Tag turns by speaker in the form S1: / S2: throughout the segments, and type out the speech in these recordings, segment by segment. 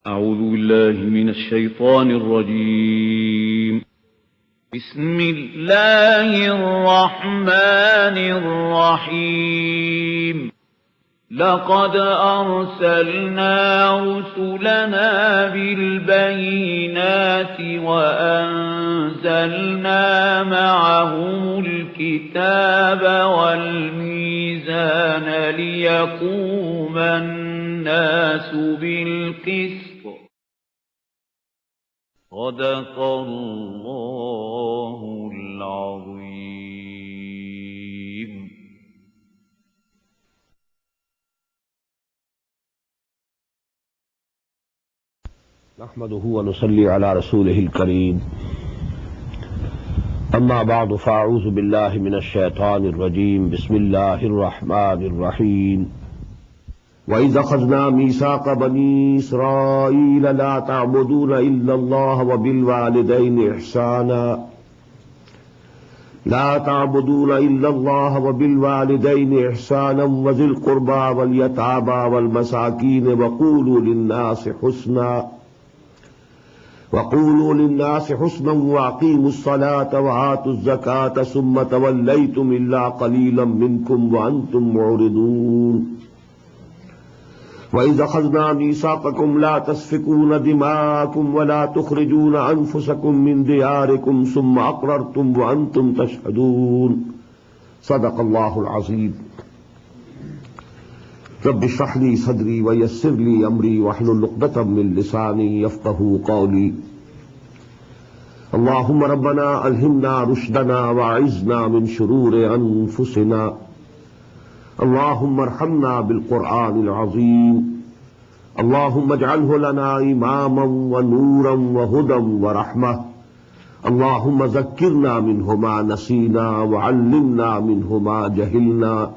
S1: أعوذ بالله من الشيطان الرجيم. بسم الله الرحمن الرحيم. لقد أرسلنا رسلنا بالبينات وأنزلنا معهم الكتاب والميزان ليقوم الناس بالقسط. صدق الله العظيم.
S2: نحمده ونصلي على رسوله الكريم. أما بعد فأعوذ بالله من الشيطان الرجيم. بسم الله الرحمن الرحيم. وإذ أخذنا ميثاق بني إسرائيل لا تعبدون إلا الله وبالوالدين إحسانا لا تعبدون إلا الله وبالوالدين إحسانا وذي القربى واليتامى والمساكين وقولوا للناس حسنا وأقيموا الصلاة وآتوا الزكاة ثم توليتم إلا قليلا منكم وأنتم معرضون. وإذ أخذنا ميثاقكم لا تسفكون دماءكم ولا تخرجون أنفسكم من دياركم ثم أقررتم وأنتم تشهدون. صدق الله العظيم. رب اشرح لي صدري ويسر لي أمري واحلل عقدة من لساني يفقهوا قولي. اللهم ربنا ألهمنا رشدنا وأعذنا من شرور أنفسنا. اللهم ارحمنا بالقرآن العظيم. اللهم اجعله لنا إماما ونورا وهدى ورحمة. اللهم ذكرنا منه ما نسينا وعلمنا منه ما جهلنا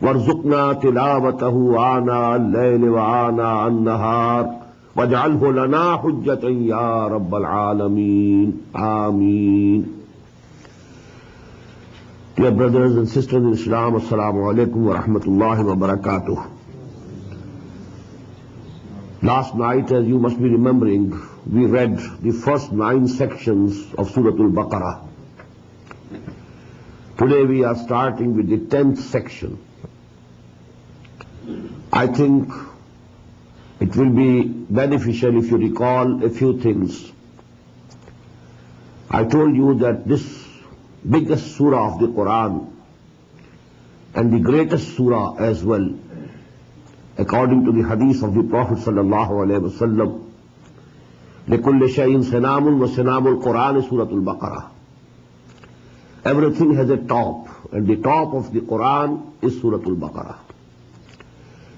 S2: وارزقنا تلاوته آناء الليل وآناء النهار واجعله لنا حجة يا رب العالمين. آمين. Dear brothers and sisters in Islam, Assalamu alaikum wa rahmatullahi wa barakatuh. Last night, as you must be remembering, we read the first 9 sections of Surah Al-Baqarah. Today we are starting with the 10th section. I think it will be beneficial if you recall a few things. I told you that this biggest surah of the Quran and the greatest surah as well, according to the hadith of the Prophet sallallahu alaihi wasallam, لِكُلِّ شَيْءٍ سِنَامٌ وَسِنَامُ الْقُرْآنِ سُورَةُ الْبَقَرَةِ. Everything has a top, and the top of the Quran is Surah Al-Baqarah.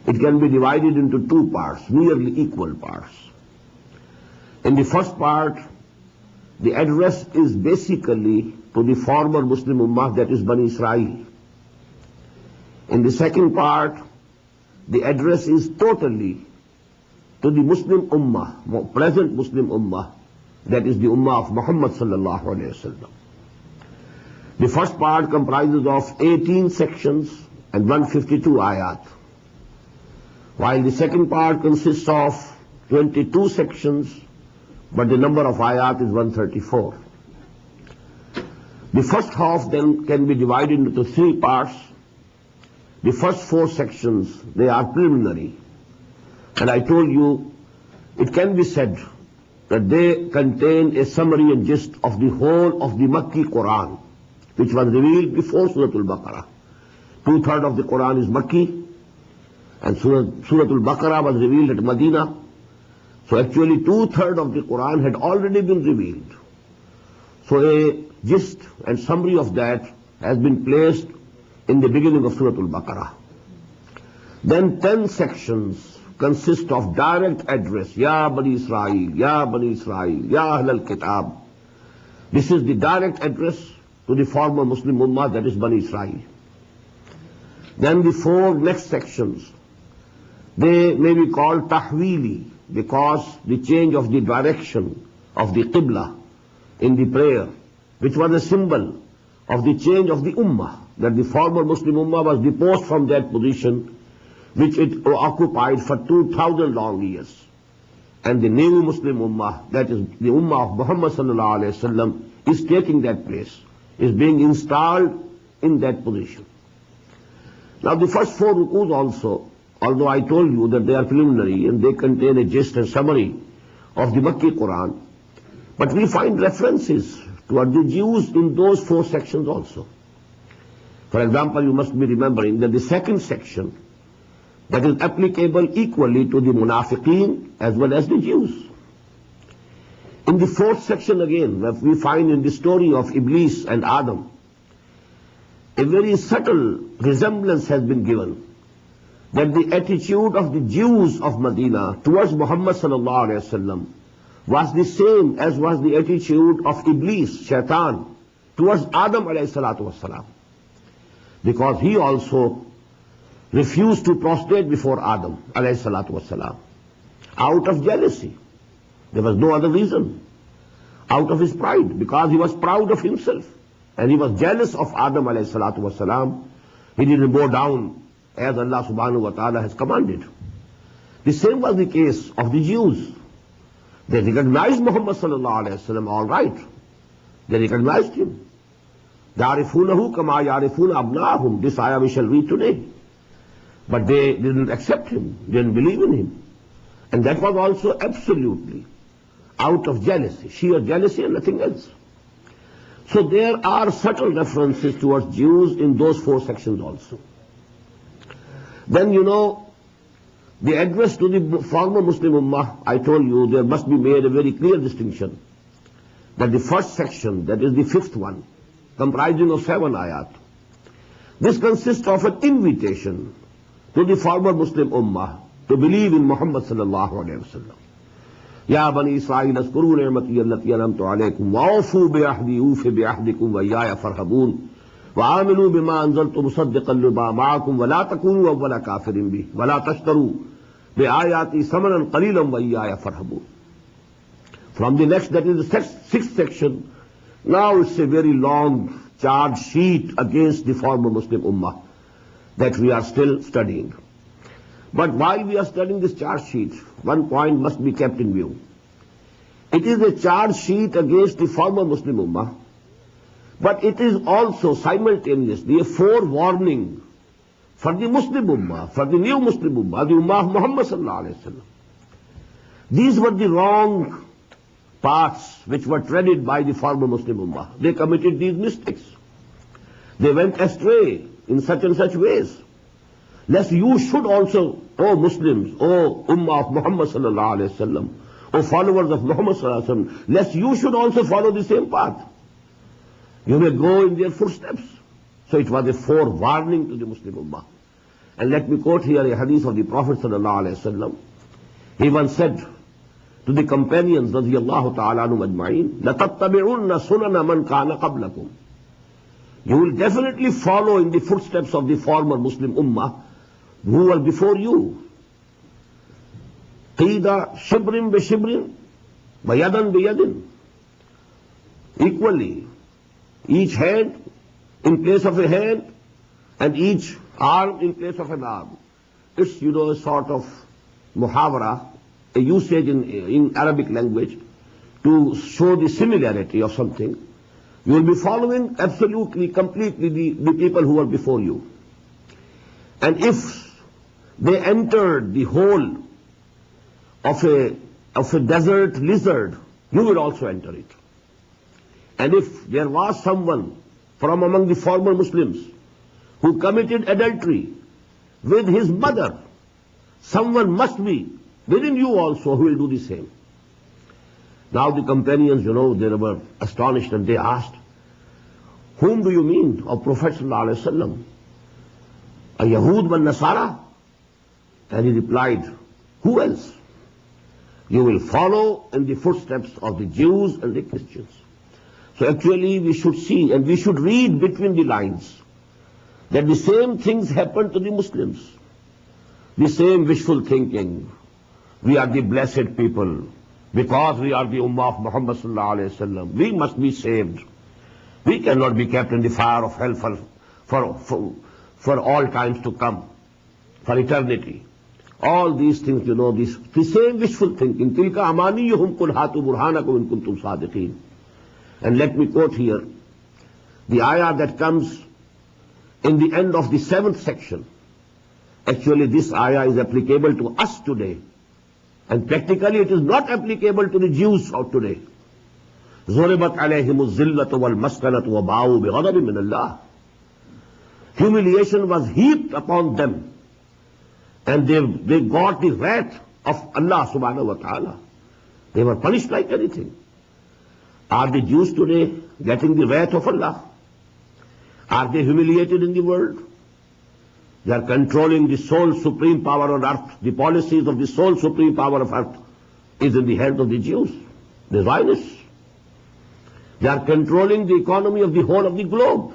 S2: It can be divided into 2 parts, nearly equal parts. In the first part, the address is basically to the former Muslim Ummah, that is Bani Israel. In the second part, the address is totally to the Muslim Ummah, present Muslim Ummah, that is the Ummah of Muhammad sallallahu alayhi wa sallam. The first part comprises of 18 sections and 152 ayat, while the second part consists of 22 sections, but the number of ayat is 134. The first half then can be divided into 3 parts. The first 4 sections, they are preliminary. And I told you, it can be said that they contain a summary and gist of the whole of the Makki Quran, which was revealed before Surah Al-Baqarah. 2/3 of the Quran is Makki, and Surah Al-Baqarah was revealed at Medina. So actually 2/3 of the Quran had already been revealed. So a gist and summary of that has been placed in the beginning of Surah Al-Baqarah. Then 10 sections consist of direct address, Ya Bani Israel, Ya Bani Israel, Ya Ahl al-Kitab. This is the direct address to the former Muslim Ummah, that is Bani Israel. Then the 4 next sections, they may be called Tahweeli, because the change of the direction of the Qibla in the prayer, which was a symbol of the change of the Ummah, that the former Muslim Ummah was deposed from that position which it occupied for 2,000 long years. and the new Muslim Ummah, that is the Ummah of Muhammad sallallahu alayhi wasallam, is taking that place, is being installed in that position. Now the first 4 rukus also, although I told you that they are preliminary and they contain a gist and summary of the Makki Quran, but we find references toward the Jews in those 4 sections also. For example, you must be remembering that the second section, that is applicable equally to the Munafiqeen as well as the Jews. In the 4th section again, we find in the story of Iblis and Adam, a very subtle resemblance has been given, that the attitude of the Jews of Medina towards Muhammad sallallahu alaihi wasallam was the same as was the attitude of Iblis, Shaitan, towards Adam alayhi salatu wasalam. Because he also refused to prostrate before Adam alayhi salatu wasalam, out of jealousy. There was no other reason. Out of his pride, because he was proud of himself. And he was jealous of Adam alayhi salatu wasalam. He didn't bow down as Allah subhanahu wa ta'ala has commanded. The same was the case of the Jews. They recognized Muhammad sallallahu alayhi wasallam, all right. They recognized him. يَعْرِفُونَهُ كَمَا يَعْرِفُونَ أَبْنَاهُمْ. This ayah we shall read today. But they didn't accept him, didn't believe in him. And that was also absolutely out of jealousy, sheer jealousy and nothing else. So there are subtle references towards Jews in those 4 sections also. Then the address to the former Muslim Ummah, I told you there must be made a very clear distinction. That the first section, that is the 5th one, comprising of 7 ayat, this consists of an invitation to the former Muslim Ummah to believe in Muhammad sallallahu alayhi wa sallam. Ya bani Israel azkuru ni'mati allati an'amtu alaykum wa'afu bi'ahdi ufi bi'ahdikum wa iyaya farhabun wa amilu bima anzaltu musaddiqan lima ma'akum wa la takunu awwala kafirin bih wa la tashtaru bi'ayati samanan qalilan wa iyaya farhabun. From the next, that is the 6th section, now it's a very long charge sheet against the former Muslim Ummah that we are still studying. But while we are studying this charge sheet, one point must be kept in view. It is a charge sheet against the former Muslim Ummah, but it is also simultaneously a forewarning for the Muslim Ummah, for the new Muslim Ummah, the Ummah of Muhammad sallallahu alayhi wa sallam. These were the wrong paths which were treaded by the former Muslim Ummah. They committed these mistakes. They went astray in such and such ways. Lest you should also, O Muslims, O Ummah of Muhammad sallallahu alayhi wa sallam, O followers of Muhammad sallallahu alayhi wa sallam, lest you should also follow the same path. You may go in their footsteps. So it was a forewarning to the Muslim Ummah. And let me quote here a hadith of the Prophet sallallahu alayhi wa sallam. He once said to the companions, radiyallahu ta'ala anhum ajma'in, لَتَتَّبِعُنَّ سُنَنَ مَنْ كَانَ قَبْلَكُمْ. You will definitely follow in the footsteps of the former Muslim Ummah who were before you. قِيدَ شِبْرٍ بِشِبْرٍ وَيَدًا بِيَدٍ. Equally, each hand in place of a hand and each arm in place of an arm. It's, a sort of muhawara, a usage in Arabic language to show the similarity of something. You will be following absolutely, completely the people who are before you. And if they entered the hole of a desert lizard, you will also enter it. And if there was someone from among the former Muslims who committed adultery with his mother, someone must be within you also who will do the same. Now the companions, they were astonished and they asked, whom do you mean, O Prophet sallallahu alaihi wasallam? A Yahud wa Nasara? And he replied, who else? You will follow in the footsteps of the Jews and the Christians. So actually we should see and we should read between the lines that the same things happened to the Muslims. The same wishful thinking. We are the blessed people. Because we are the Ummah of Muhammad sallallahu alayhi wa sallam, we must be saved. We cannot be kept in the fire of hell for all times to come, for eternity. all these things, the same wishful thinking. Tilka amaniyuhum kul hatu burhanakum in kuntum sadiqeen. And let me quote here the ayah that comes in the end of the 7th section. Actually, this ayah is applicable to us today. And practically it is not applicable to the Jews of today. ضُرِبَتْ عَلَيْهِمُ الذِّلَّةُ وَالْمَسْكَنَةُ وَبَاءُوا بِغَضَبٍ مِّنَ اللَّهِ. Humiliation was heaped upon them. And they got the wrath of Allah subhanahu wa ta'ala. They were punished like anything. Are the Jews today getting the wrath of Allah? Are they humiliated in the world? They are controlling the sole supreme power on earth. The policies of the sole supreme power of earth is in the hands of the Jews, the Zionists. They are controlling the economy of the whole of the globe.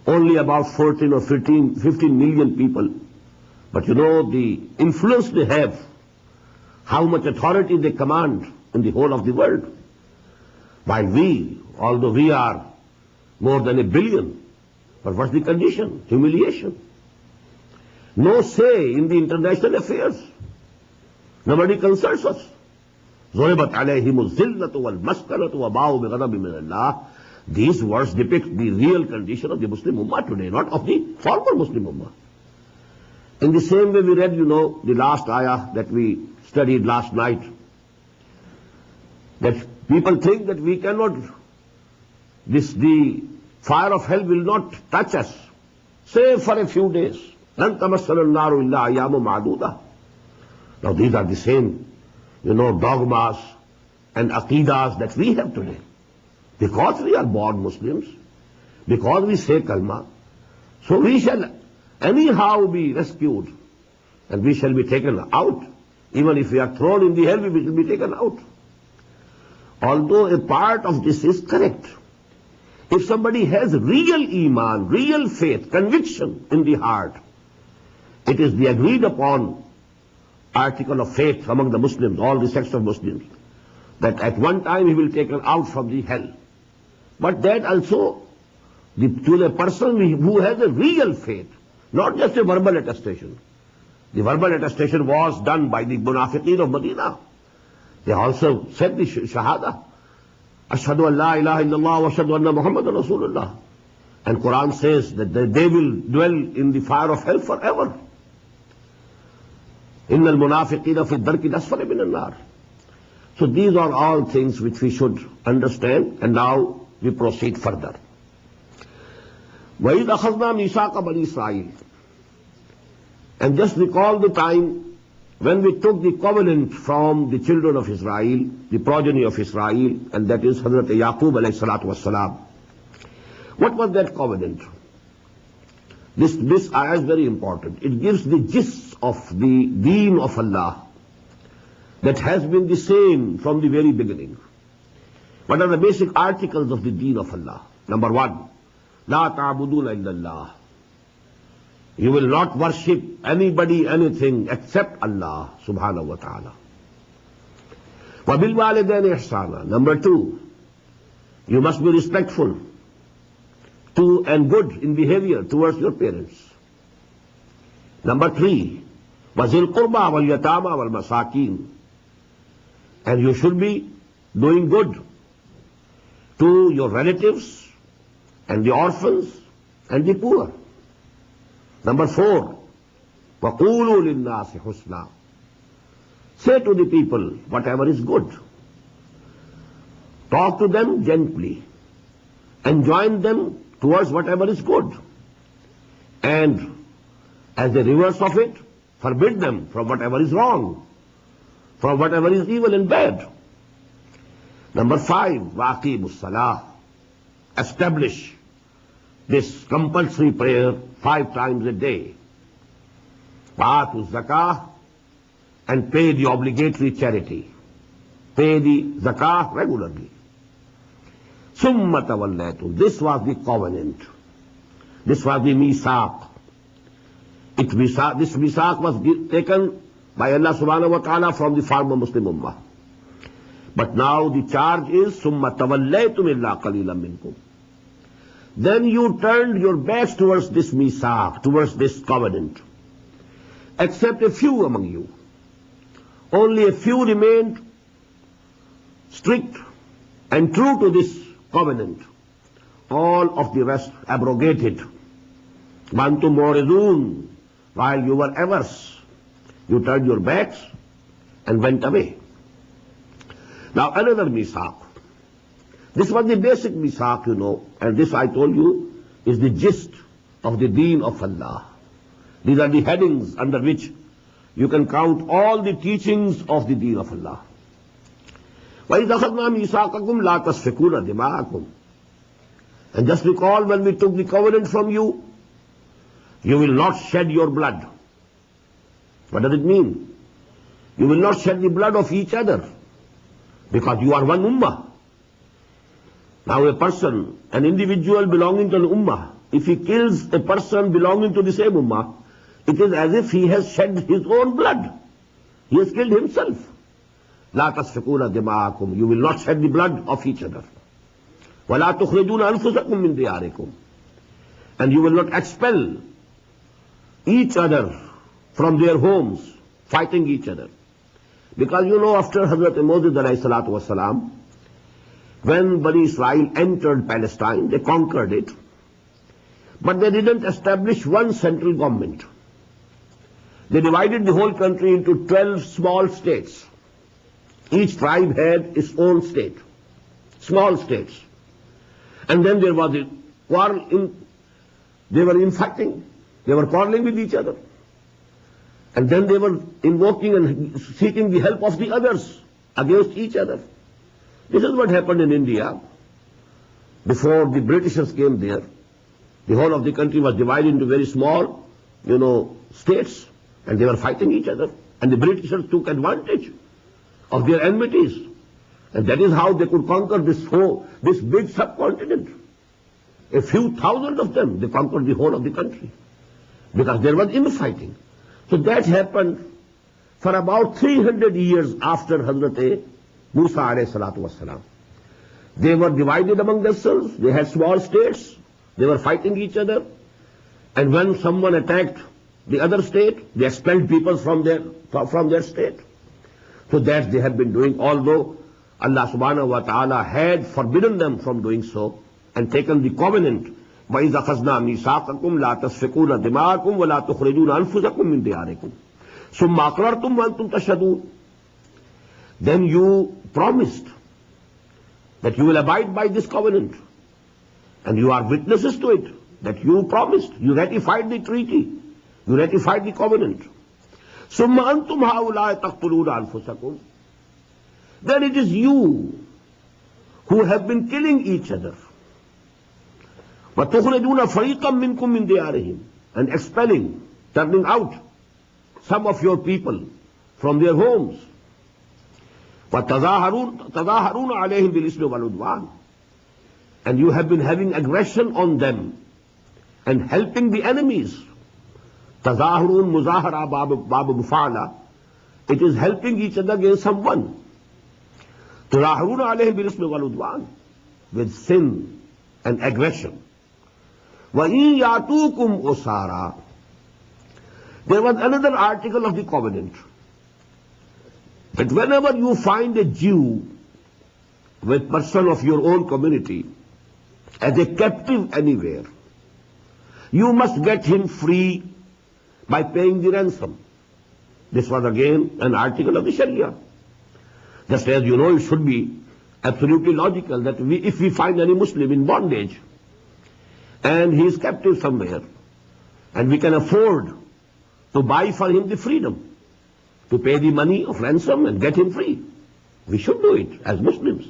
S2: Only about 14 or 15 million people. But the influence they have, how much authority they command in the whole of the world. While we, although we are more than 1 billion, but what's the condition? Humiliation. No say in the international affairs. Nobody consults us. ضُرِبَتْ عَلَيْهِمُ الذِّلَّةُ وَالْمَسْكَنَةُ وَبَاءُوا بِغَضَبٍ مِّنَ اللَّهِ. These words depict the real condition of the Muslim Ummah today, not of the former Muslim Ummah. In the same way we read, the last ayah that we studied last night, that people think that we cannot, the fire of hell will not touch us, save for a few days. لَن تَمَسَّنَا النَّارُ إِلَّا أَيَّامٌ مَعْدُودَةٌ. Now these are the same, dogmas and aqidas that we have today. Because we are born Muslims, because we say kalma, so we shall anyhow be rescued and we shall be taken out. Even if we are thrown in the hell, we shall be taken out. Although a part of this is correct. If somebody has real iman, real faith, conviction in the heart, it is the agreed upon article of faith among the Muslims, all the sects of Muslims, that at one time he will be taken out from the hell. But that also to the person who has a real faith, not just a verbal attestation. The verbal attestation was done by the munafiqeen of Medina. They also said the shahada. Ashhadu an la ilaha illallah wa ashhadu anna Muhammadan Rasulullah. And Quran says that they will dwell in the fire of hell forever. Inna al-munafiqina fi ad-darki al-asfali min an-nar. So these are all things which we should understand, and now we proceed further. وَإِذْ أَخَذْنَا مِيثَاقَ بَنِي إِسْرَائِيلَ. And just recall the time when we took the covenant from the children of Israel, the progeny of Israel, and that is Hazrat Yaqub alayhi salatu wassalam. What was that covenant? This ayah is very important. It gives the gist of the deen of Allah that has been the same from the very beginning. What are the basic articles of the deen of Allah? Number 1, لَا تَعْبُدُونَ إِلَّا اللَّهِ. You will not worship anybody, anything except Allah subhanahu wa ta'ala. وَبِالْوَالِدَيْنِ إِحْسَانًا. Number 2, you must be respectful to and good in behavior towards your parents. Number 3, وَذِي الْقُرْبَى وَالْيَتَامَى وَالْمَسَاكِينَ. And you should be doing good to your relatives and the orphans and the poor. Number 4, وَقُولُوا لِلنَّاسِ حُسْنًا. Say to the people whatever is good. Talk to them gently. Enjoin them towards whatever is good. And as the reverse of it, forbid them from whatever is wrong, from whatever is evil and bad. Number 5, وَأَقِيمُوا الصَّلَاةَ. Establish this compulsory prayer 5 times a day. وَآتُوا الزَّكَاةَ. And pay the obligatory charity. Pay the zakah regularly. ثُمَّ تَوَلَّيْتُمْ. This was the covenant. This was the misaq. This misaq was taken by Allah subhanahu wa ta'ala from the former Muslim ummah. But now the charge is ثُمَّ تَوَلَّيْتُمْ إِلَّا قَلِيلًا مِنْكُمْ. Then you turned your backs towards this misaq, towards this covenant. except a few among you. Only a few remained strict and true to this covenant. All of the rest abrogated. Bantum moridun, while you were averse, you turned your backs and went away. Now another misaq. This was the basic misaq, and this I told you is the gist of the deen of Allah. These are the headings under which you can count all the teachings of the deen of Allah. وَإِذْ أَخَذْنَا مِيثَاقَكُمْ لَا تَسْفِكُونَ دِمَاءَكُمْ. And just recall when we took the covenant from you, you will not shed your blood. What does it mean? You will not shed the blood of each other, because you are one ummah. Now a person, an individual belonging to an ummah, if he kills a person belonging to the same ummah, it is as if he has shed his own blood. He has killed himself. لا تسفكون دماءكم. You will not shed the blood of each other. ولا تخرجون أنفسكم من دياركم. And you will not expel each other from their homes, fighting each other. Because after Hazrat Moses alayhi salatu wasalam, when Bani Israel entered Palestine, they conquered it, but they didn't establish one central government. They divided the whole country into 12 small states. Each tribe had its own state, small states. And then there was a quarrel, they were infighting, they were quarreling with each other. And then they were invoking and seeking the help of the others against each other. This is what happened in India. Before the Britishers came there, the whole of the country was divided into very small, states, and they were fighting each other. And the Britishers took advantage of their enmities. And that is how they could conquer this big subcontinent. A few thousand of them, they conquered the whole of the country. Because there was infighting. So that happened for about 300 years after Hazrat Musa alayhi salatu wasalam. They were divided among themselves, they had small states, they were fighting each other, and when someone attacked the other state, they expelled people from their state. So that they have been doing, although Allah subhanahu wa ta'ala had forbidden them from doing so and taken the covenant. وَإِذْ أَخَذْنَا مِيثَاقَكُمْ لَا تَسْفِكُونَ دِمَاءَكُمْ وَلَا تُخْرِجُونَ أَنفُسَكُمْ مِنْ دِيَارِكُمْ ثُمَّ أَقْرَرْتُمْ وَأَنْتُمْ تَشْهَدُونَ. Then you promised that you will abide by this covenant, and you are witnesses to it, that you promised, you ratified the treaty, you ratified the covenant. ثُمَّ أَنْتُمْ هَؤُلَاءِ تَقْتُلُونَ أَنفُسَكُمْ. Then it is you who have been killing each other. وَتُخْرِجُونَ فَرِيقًا مِّنْكُمْ مِنْ دِيَارِهِمْ. And expelling, turning out some of your people from their homes. وَتَظَاهَرُونَ عَلَيْهِمْ بِالْإِثْمِ وَالْعُدْوَانِ. And you have been having aggression on them and helping the enemies. تَظَاهَرُونَ مُظَاهَرَةً بَابُ مُفَعَلَةً. It is helping each other against someone. تُظَاهَرُونَ عَلَيْهِمْ بِالْإِثْمِ وَالْعُدْوَانِ. With sin and aggression. وَإِن يَأْتُوكُمْ أُسَارًا. There was another article of the covenant, that whenever you find a Jew with person of your own community as a captive anywhere, you must get him free by paying the ransom. This was again an article of the Sharia. Just as it should be absolutely logical that if we find any Muslim in bondage and he is captive somewhere, and we can afford to buy for him the freedom, to pay the money of ransom and get him free, we should do it as Muslims.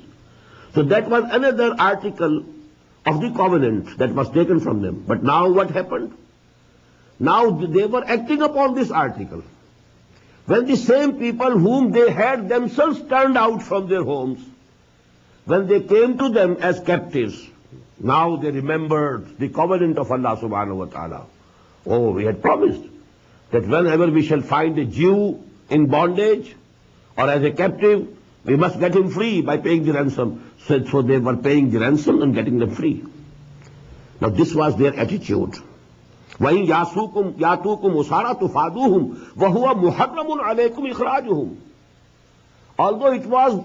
S2: So that was another article of the covenant that was taken from them. But now what happened? Now they were acting upon this article. When the same people whom they had themselves turned out from their homes, when they came to them as captives, now they remembered the covenant of Allah subhanahu wa ta'ala. Oh, we had promised that whenever we shall find a Jew in bondage or as a captive, we must get him free by paying the ransom. So they were paying the ransom and getting them free. Now this was their attitude. वहीं यातूकुम उसारा तुफादूहुम वहुवा मुहर्रमुन अलैकुम इखराजुहुम. Although it was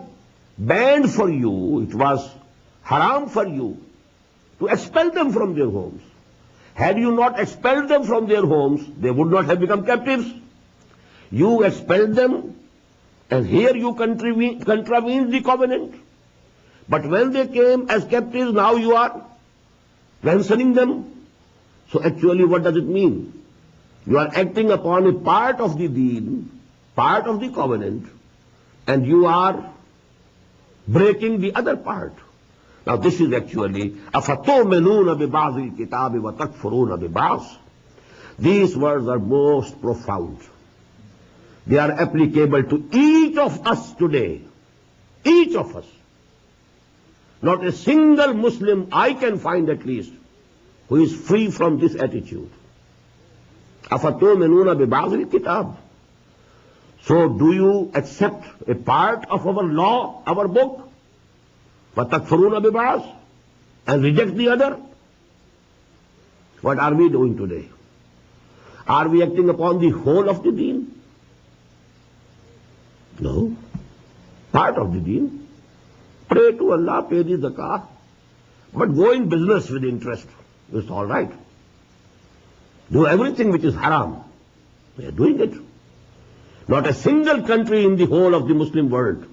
S2: banned for you, it was haram for you to expel them from their homes. Had you not expelled them from their homes, they would not have become captives. You expelled them, and here you contravened the covenant. But when they came as captives, now you are ransoning them. So actually what does it mean? You are acting upon a part of the deen, part of the covenant, and you are breaking the other part. Now this is actually أَفَتُؤْمِنُونَ بِبَعْضِ الْكِتَابِ وَتَكْفُرُونَ بِبَعْضٍ. These words are most profound. They are applicable to each of us today. Each of us. Not a single Muslim I can find at least who is free from this attitude. أَفَتُؤْمِنُونَ بِبَعْضِ الْكِتَابِ. So do you accept a part of our law, our book? وَتَكْفُرُونَ بِبَعْضٍ, and reject the other? What are we doing today? Are we acting upon the whole of the deen? No. Part of the deen. Pray to Allah, pay the zakah, but go in business with interest. It's all right. Do everything which is haram. We are doing it. Not a single country in the whole of the Muslim world,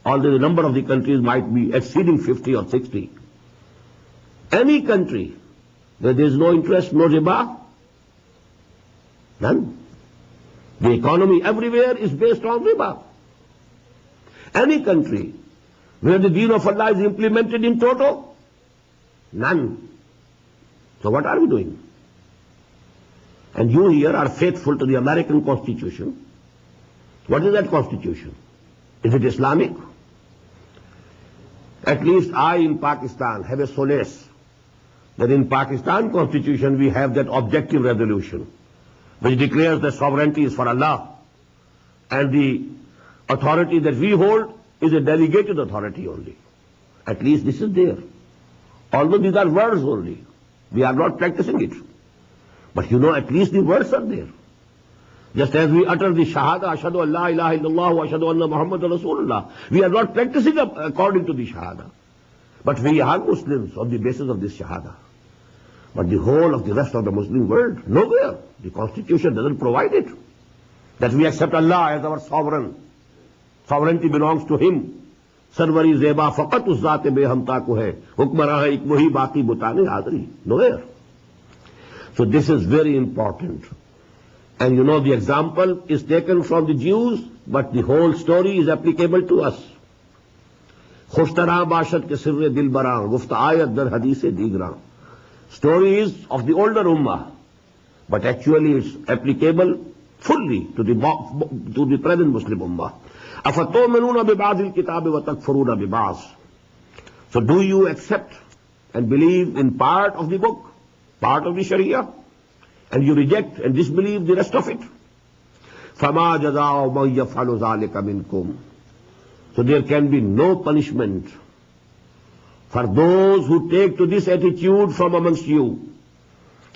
S2: although the number of the countries might be exceeding 50 or 60. Any country where there is no interest, no riba, none. The economy everywhere is based on riba. Any country where the deen of Allah is implemented in toto, none. So what are we doing? And you here are faithful to the American Constitution. What is that Constitution? Is it Islamic? At least I in Pakistan have a solace that in Pakistan Constitution we have that objective resolution which declares that sovereignty is for Allah, and the authority that we hold is a delegated authority only. At least this is there. Although these are words only, we are not practicing it. But you know, at least the words are there. Just as we utter the Shahada, Ashhadu an la ilaha illallah wa ashhadu anna Muhammadan Rasulullah, we are not practicing according to the Shahada. But we are Muslims on the basis of this Shahada. But the whole of the rest of the Muslim world, nowhere. The Constitution doesn't provide it. That we accept Allah as our sovereign. Sovereignty belongs to Him. Sarvari zeba faqat us zat behamta ko hai. Hukmara hai ek wahi baki butane hadri. Nowhere. So this is very important. And you know, the example is taken from the Jews, but the whole story is applicable to us. Khushtara bashad ke sirre dilbaran, gufta ayat dar hadise digran. Story is of the older ummah, but actually it's applicable fully to the present Muslim ummah. أَفَتُؤْمِنُونَ بِبَعْضِ الْكِتَابِ وَتَكْفُرُونَ بِبَعْضٍ. So do you accept and believe in part of the book, part of the Sharia, and you reject and disbelieve the rest of it? فَمَا جَزَاءُ مَنْ يَفْعَلُ ذَلِكَ مِنْكُمْ. So there can be no punishment for those who take to this attitude from amongst you,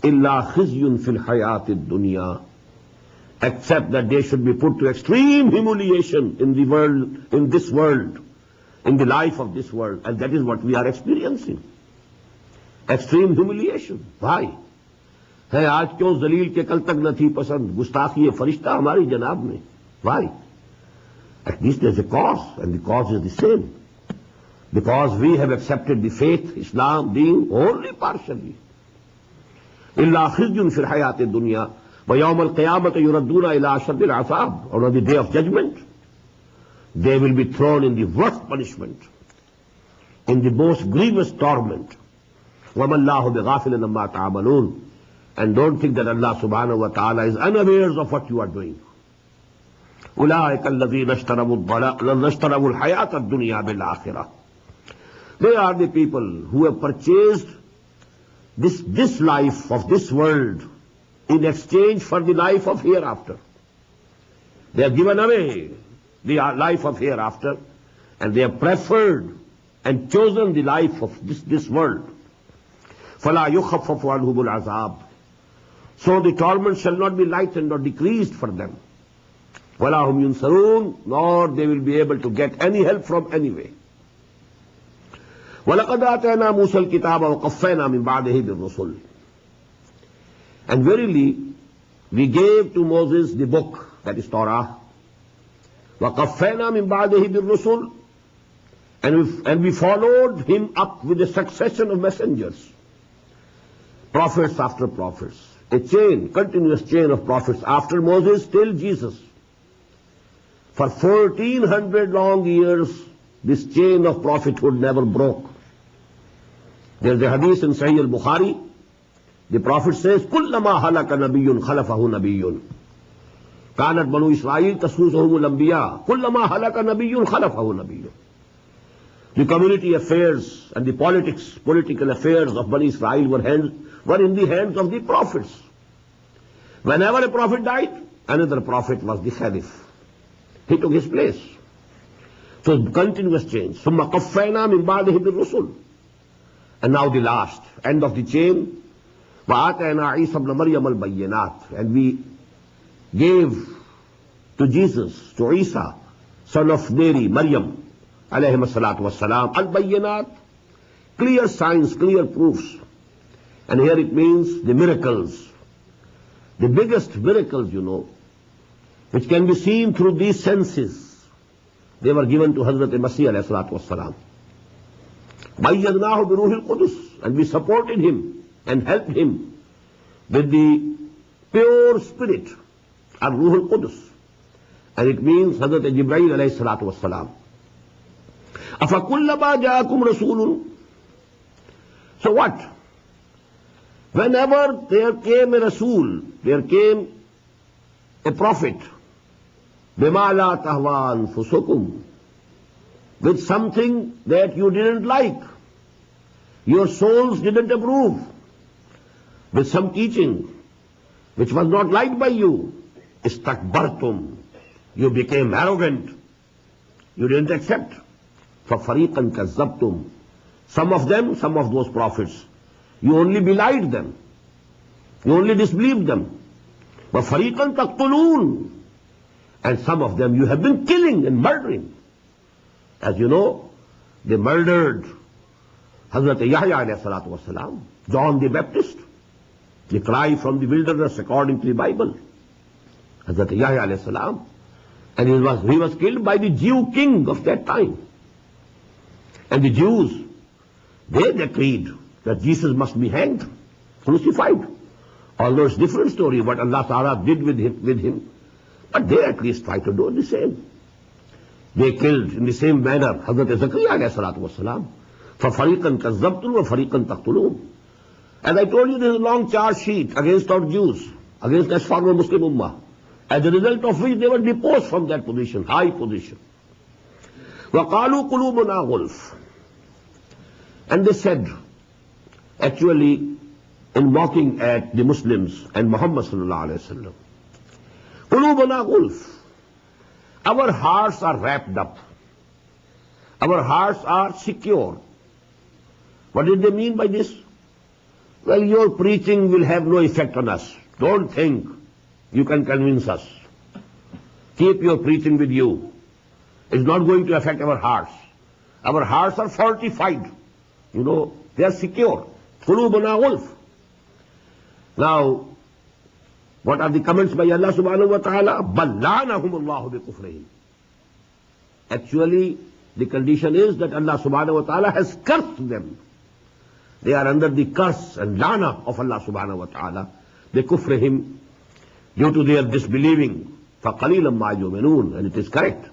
S2: إِلَّا خِزْيٌ فِي الْحَيَاةِ الدُّنْيَا, except that they should be put to extreme humiliation in the world, in this world, in the life of this world. And that is what we are experiencing. Extreme humiliation. Why? है आज क्यों जलील के कल तक न थी पसंद, गुस्ताखी फरिश्ता हमारी जनाब में. Why? At least there's a cause, and the cause is the same. Because we have accepted the faith, Islam, deen, only partially. إِلَّا خِزْيٌ فِي الْحَيَاةِ الدُّنْيَا وَيَوْمَ الْقِيَامَةِ يُرَدُّونَ إِلَىٰ أَشَدِّ الْعَذَابِ. On the day of judgment, they will be thrown in the worst punishment, in the most grievous torment. وَمَا اللَّهُ بِغَافِلٍ عَمَّا تَعْمَلُونَ. And don't think that Allah subhanahu wa ta'ala is unaware of what you are doing. أُولَٰئِكَ الَّذِينَ اشْتَرَوُا الْحَيَاةَ الدُّنْيَا بِالْآخِرَةِ. They are the people who have purchased this life of this world in exchange for the life of hereafter. They have given away the life of hereafter, and they have preferred and chosen the life of this world. فَلَا يُخَفَّفُ عَنْهُمُ الْعَذَابُ. So the torment shall not be lightened or decreased for them. وَلَا هُمْ يُنْصَرُونَ, nor they will be able to get any help from any way. وَلَقَدْ آتَيْنَا مُوسَى الْكِتَابَ وَقَفَّيْنَا مِنْ بَعْدِهِ بِالرُّسُلِ. And verily, we gave to Moses the book, that is Torah. وَقَفَّيْنَا مِنْ بَعْدِهِ بِالرُّسُلِ. And we followed him up with a succession of messengers, prophets after prophets, a chain, continuous chain of prophets after Moses till Jesus. For 1400 long years, this chain of prophethood never broke. There's a hadith in Sahih al-Bukhari. The Prophet says, كُلَّمَا هَلَكَ نَبِيٌّ خَلَفَهُ نَبِيٌّ كَانَتْ بَنُو إِسْرَائِيلَ تَسُوسُهُمُ الْأَنْبِيَاءُ كُلَّمَا هَلَكَ نَبِيٌّ خَلَفَهُ نَبِيٌّ. The community affairs and the political affairs of Bani Israel were in the hands of the prophets. Whenever a prophet died, another prophet was the Khalif. He took his place. So continuous change. ثُمَّ قَفَّيْنَا مِنْ بَعْدِهِ بِالرُّسُلِ. And now the last, end of the chain. وَآتَيْنَا عِيسَى ابْنَ مَرْيَمَ الْبَيِّنَاتِ. And we gave to Jesus, to Isa, son of Mary, Maryam, alayhi salatu wassalam, al-bayyinat, clear signs, clear proofs. And here it means the miracles. The biggest miracles, which can be seen through these senses, they were given to Hazrat Masih alayhi salatu wassalam. Bayyadnahu bi Ruhil Qudus. And we supported him and helped him with the pure spirit of Ruhul Qudus. And it means Hazrat Jibreel alayhi salatu wassalam. أَفَكُلَّمَا جَاءَكُمْ رَسُولٌ. So what? Whenever there came a Rasul, there came a prophet, بِمَا لَا تَهْوَى أَنفُسُكُمْ, with something that you didn't like, your souls didn't approve, with some teaching which was not liked by you, istakbartum, you became arrogant, you didn't accept. فَفَرِيقًا كَذَّبْتُمْ. Some of them, some of those prophets, you only belied them, you only disbelieved them. وَفَرِيقًا تَقْتُلُونَ. And some of them you have been killing and murdering. As you know, they murdered Hazrat Yahya alayhi salatu wasalam, John the Baptist, the cry from the wilderness according to the Bible. Hazrat Yahya alayhi salam. And he was killed by the Jew king of that time. And the Jews, they decreed that Jesus must be hanged, crucified. Although it's a different story what Allah Ta'ala did with him. But they at least tried to do the same. They killed in the same manner Hazrat Zakaria alayhi salatu wasalam. فَفَرِيقًا كَذَّبْتُمْ وَفَرِيقًا تَقْتُلُونَ. As I told you, there is a long charge sheet against our Jews, against the former Muslim Ummah. As a result of which they were deposed from that position, high position. وَقَالُوا قُلُوبُنَا غُلْفٌ. And they said, actually, in mocking at the Muslims and Muhammad sallallahu alayhi wa sallam, قُلُوبُنَا غُلْفٌ. Our hearts are wrapped up. Our hearts are secure. What did they mean by this? Well, your preaching will have no effect on us. Don't think you can convince us. Keep your preaching with you. It's not going to affect our hearts. Our hearts are fortified. They are secure. قُلُوبُنَا غُلْفٌ. Now, what are the comments by Allah subhanahu wa ta'ala? بَلْ لَعَنَهُمُ اللَّهُ بِكُفْرِهِمْ. Actually, the condition is that Allah subhanahu wa ta'ala has cursed them. They are under the curse and lana of Allah subhanahu wa ta'ala. بِكُفْرِهِمْ, due to their disbelieving. فَقَلِيلًا مَا يُؤْمِنُونَ. And it is correct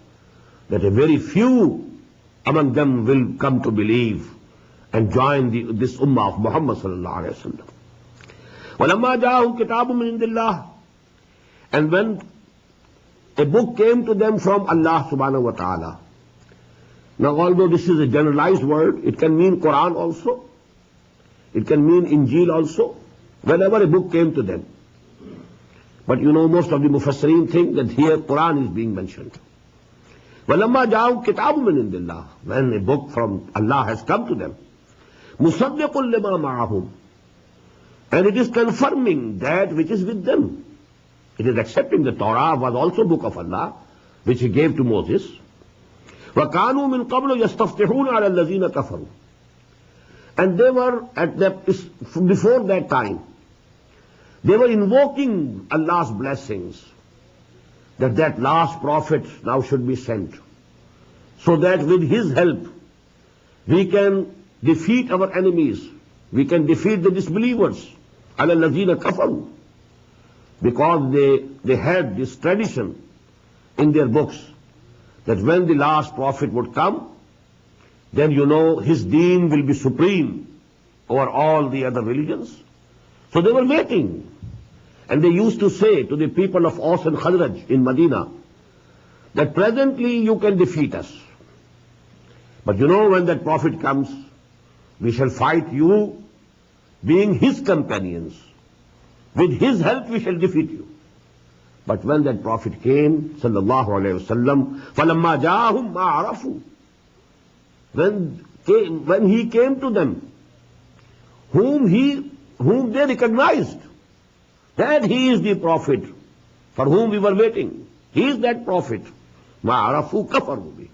S2: that a very few among them will come to believe and join this ummah of Muhammad sallallahu alayhi wa sallam. وَلَمَّا جَاءَهُمْ كِتَابٌ مِّنْ عِندِ اللَّهِ. And when a book came to them from Allah subhanahu wa ta'ala. Now, although this is a generalized word, it can mean Quran also. It can mean Injil also. Whenever a book came to them. But most of the Mufassirin think that here Quran is being mentioned. وَلَمَّا جَاءَهُمْ كِتَابٌ مِّنْ عِندِ اللَّهِ. When a book from Allah has come to them. مُصَدِّقٌ لِمَا مَعَهُمْ. And it is confirming that which is with them. It is accepting the Torah was also book of Allah, which he gave to Moses. وَكَانُوا مِن قَبْلُ يَسْتَفْتِحُونَ عَلَى الَّذِينَ كَفَرُوا. And they were, before that time, they were invoking Allah's blessings, that last prophet now should be sent, so that with his help we can defeat our enemies, we can defeat the disbelievers, عَلَى الَّذِينَ كَفَرُوا. Because they had this tradition in their books that when the last prophet would come, then his deen will be supreme over all the other religions. So they were waiting. And they used to say to the people of Aus and Khazraj in Medina that presently you can defeat us. But when that prophet comes, we shall fight you being his companions. With his help we shall defeat you. But when that prophet came, sallallahu alayhi wasallam, فَلَمَّا جَاءَهُمْ مَا عَرَفُوا, when he came to them, whom they recognized, that he is the prophet for whom we were waiting. He is that prophet. مَا عَرَفُوا كَفَرُوا بِهِ.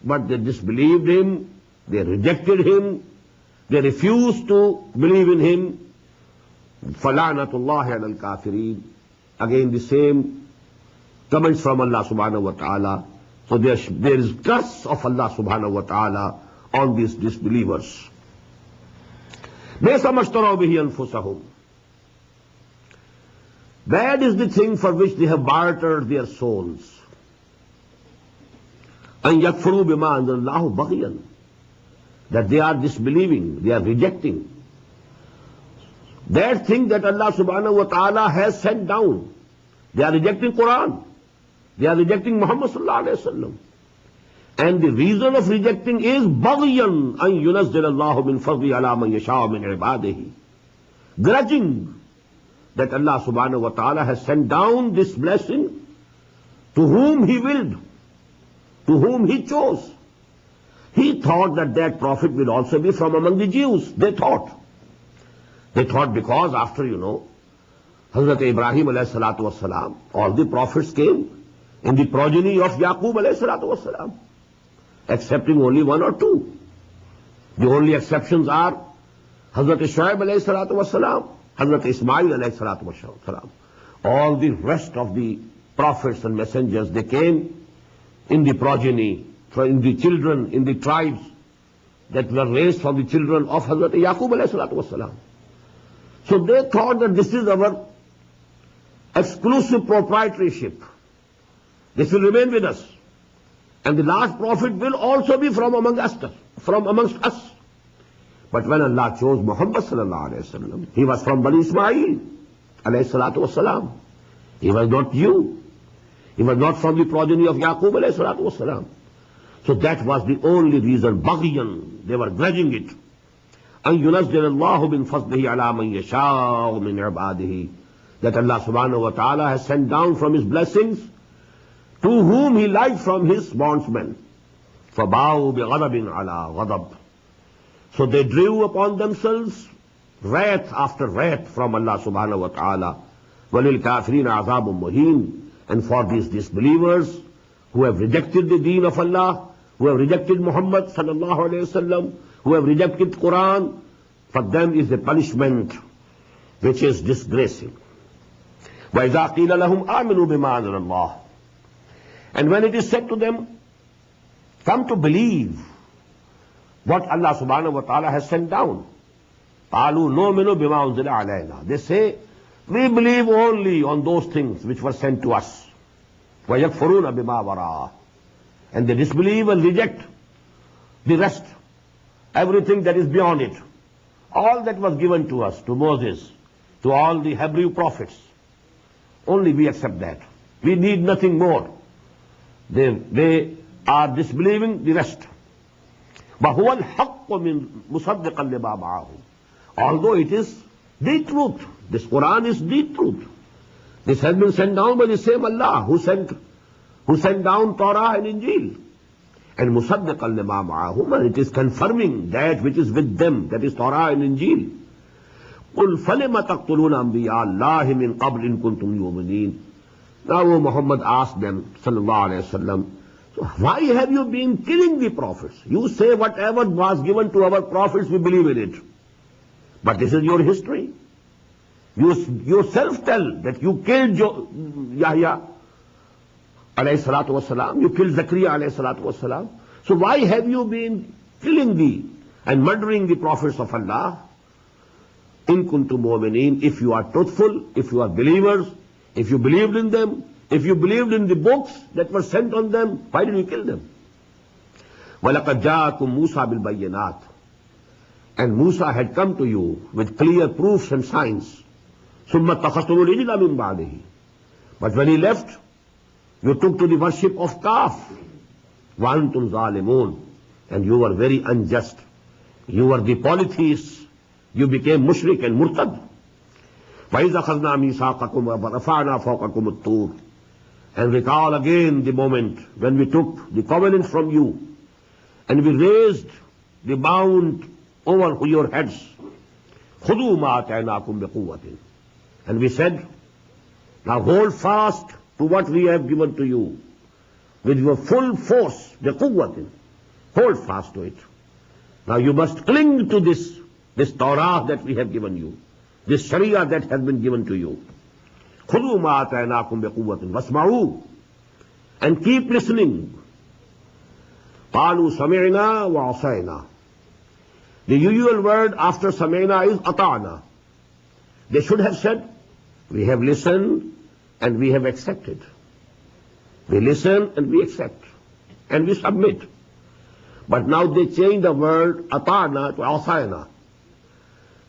S2: But they disbelieved him, they rejected him, they refused to believe in him. فَلَعْنَةُ اللَّهِ عَلَى الْكَافِرِينَ. Again the same comments from Allah subhanahu wa ta'ala. So there is curse of Allah subhanahu wa ta'ala on these disbelievers. بِئْسَ مَا اشْتَرَوْا بِهِ أَنفُسَهُمْ. Bad is the thing for which they have bartered their souls. أَنْ يَكْفُرُوا بِمَا أَنزَلَ اللَّهُ بَغْيًا. That they are disbelieving, they are rejecting that thing that Allah subhanahu wa ta'ala has sent down. They are rejecting Quran. They are rejecting Muhammad sallallahu alayhi wa sallam. And the reason of rejecting is بَغْيًا أَنْ يُنَزِّلَ اللَّهُ مِنْ فَضْلِهِ عَلَى مَنْ يَشَاءُ مِنْ عِبَادِهِ. Grudging that Allah subhanahu wa ta'ala has sent down this blessing to whom he willed, to whom he chose. He thought that prophet will also be from among the Jews. They thought because after, Hazrat Ibrahim alayhi salatu wassalam, all the prophets came in the progeny of Yaqub alayhi salatu wassalam, excepting only one or two. The only exceptions are Hazrat Shuaib alayhi salatu wassalam, Hazrat Ismail alayhi salatu wassalam. All the rest of the prophets and messengers, they came in the progeny, in the children, in the tribes that were raised from the children of Hazrat Yaqub alayhi salatu wassalam. So they thought that this is our exclusive proprietorship. This will remain with us. And the last prophet will also be from amongst us. But when Allah chose Muhammad sallallahu alayhi wa sallam, he was from Bani Ismail alayhi salatu wassalam. He was not Jew. He was not from the progeny of Yaqub alayhi salatu wassalam. So that was the only reason. Baghyan, they were grudging it. أَن يُنَزِّلَ اللَّهُ مِنْ فَضْلِهِ عَلَى مَنْ يَشَاءُ مِنْ عِبَادِهِ. That Allah subhanahu wa ta'ala has sent down from his blessings to whom he liked from his bondsmen. فَبَاءُوا بِغَضَبٍ عَلَى غَضَبٍ. So they drew upon themselves wrath after wrath from Allah subhanahu wa ta'ala. وَلِلْكَافِرِينَ عَذَابٌ مُهِينٌ. And for these disbelievers who have rejected the deen of Allah, who have rejected Muhammad sallallahu alayhi wa sallam, who have rejected Quran, for them is a punishment which is disgracing. وَإِذَا قِيلَ لَهُمْ آمِنُوا بِمَا أَنزَلَ اللَّهُ. And when it is said to them, come to believe what Allah subhanahu wa ta'ala has sent down, قَالُوا نُؤْمِنُ بِمَا أُنزِلَ عَلَيْنَا. They say, we believe only on those things which were sent to us. وَيَكْفُرُونَ بِمَا وَرَاءَهُ. And they disbelieve and reject the rest, everything that is beyond it. All that was given to us, to Moses, to all the Hebrew prophets, only we accept that. We need nothing more. They are disbelieving the rest. وَهُوَ الْحَقُّ مِنْ مُصَدِّقًا لِمَا مَعَهُ. Although it is the truth. This Quran is the truth. This has been sent down by the same Allah who sent down Torah and Injil. And مُصَدِّقًا لِمَا مَعَهُمْ. And it is confirming that which is with them, that is Torah and Injil. قُلْ فَلِمَ تَقْتُلُونَ أَنْبِيَاءَ اللَّهِ مِنْ قَبْلِ إِن كُنْتُمْ مُؤْمِنِينَ. Now O Muhammad asked them, sallallahu alayhi wa sallam, so why have you been killing the prophets? You say whatever was given to our prophets, we believe in it. But this is your history. You yourself tell that you killed Yahya alayhi salatu wasalam, you killed Zakaria alayhi salatu wasalam. So why have you been killing and murdering the prophets of Allah? In kuntum mu'minin, if you are truthful, if you are believers, if you believed in them, if you believed in the books that were sent on them, why did you kill them? وَلَقَدْ جَاءَكُمْ مُوسَى بِالْبَيِّنَاتِ. And Musa had come to you with clear proofs and signs. ثُمَّ اتَّخَذْتُمُ الْعِجْلَ مِنْ بَعْدِهِ. But when he left, you took to the worship of calf. وَأَنْتُمْ ظَالِمُونَ. And you were very unjust. You were the polytheists. You became mushrik and murtad. وَإِذْ أَخَذْنَا مِيثَاقَكُمْ وَرَفَعْنَا فَوْقَكُمُ الطُّورَ. And recall again the moment when we took the covenant from you and we raised the bound over your heads. خُذُوا مَا آتَيْنَاكُمْ بِقُوَّةٍ. And we said, now hold fast to what we have given to you with your full force, بِقُوَّةٍ. Hold fast to it. Now you must cling to this Torah that we have given you, this Sharia that has been given to you. خُذُوا مَا آتَيْنَاكُمْ بِقُوَّةٍ وَاسْمَعُوا. And keep listening. قَالُوا سَمِعْنَا وَعَصَيْنَا. The usual word after سَمِعْنَا is أَطَعْنَا. They should have said, we have listened and we have accepted. We listen and we accept and we submit. But now they changed the word أَطَعْنَا to عَصَيْنَا.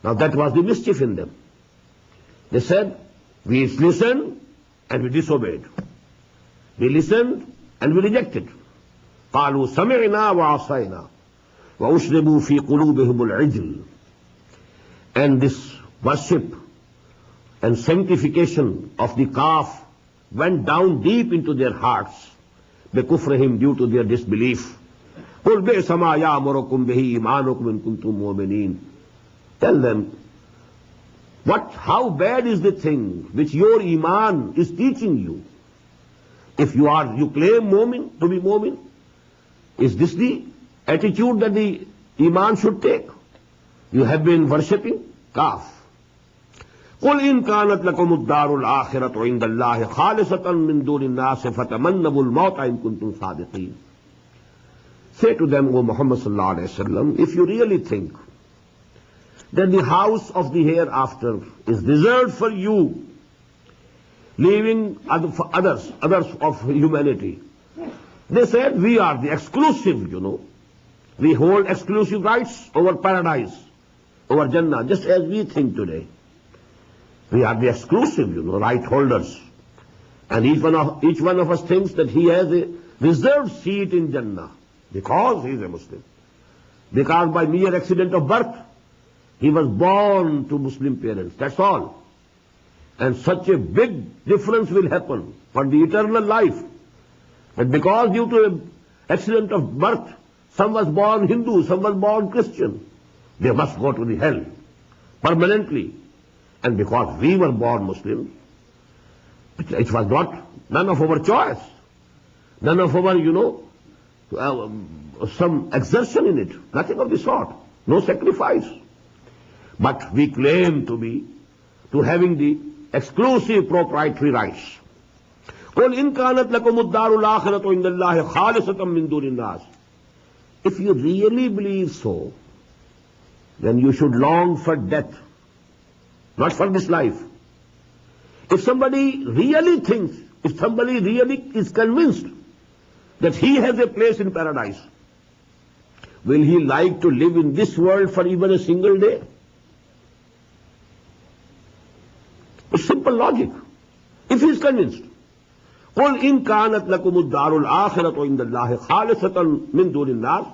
S2: Now that was the mischief in them. They said, we listened and we disobeyed. We listened and we rejected. قالوا سمعنا وعصينا وأشربوا في قلوبهم العجل. And this worship and sanctification of the calf went down deep into their hearts بكفرهم, due to their disbelief. قل بئس ما يأمركم به إيمانكم إن كنتم مؤمنين. Tell them, how bad is the thing which your iman is teaching you? If you claim mu'min, to be mu'min, is this the attitude that the iman should take? You have been worshipping calf. قُلْ إِن كَانَتْ لَكُمُ الدَّارُ الْآخِرَةُ عِنْدَ اللَّهِ خَالِصَةً مِّن دُونِ النَّاسِ فَتَمَنَّوُا الْمَوْتَ إِن كُنتُمْ صَادِقِينَ. Say to them, O Muhammad sallallahu alayhi wa sallam, if you really think that the house of the hereafter is reserved for you, leaving others of humanity. They said, we are the exclusive, We hold exclusive rights over paradise, over Jannah, just as we think today. We are the exclusive, right holders. And each one of us thinks that he has a reserved seat in Jannah because he is a Muslim. Because by mere accident of birth, he was born to Muslim parents, that's all. And such a big difference will happen for the eternal life. That because due to an accident of birth, some was born Hindu, some was born Christian, they must go to the hell permanently. And because we were born Muslim, it was none of our choice, none of our, some exertion in it, nothing of the sort, no sacrifice. But we claim to having the exclusive proprietary rights. قُلْ إِن كَانَتْ لَكُمُ الدَّارُ الْآخِرَةُ عِنْدَ اللَّهِ خَالِصَةً مِّن دُونِ النَّاسِ. If you really believe so, then you should long for death, not for this life. If somebody really thinks, if somebody really is convinced that he has a place in paradise, will he like to live in this world for even a single day? It's simple logic. If he is convinced. قُلْ إِن كَانَتْ لَكُمُ الدَّارُ الْآخِرَةُ عِنْدَ اللَّهِ خَالِصَةً مِّن دُونِ النَّاسِ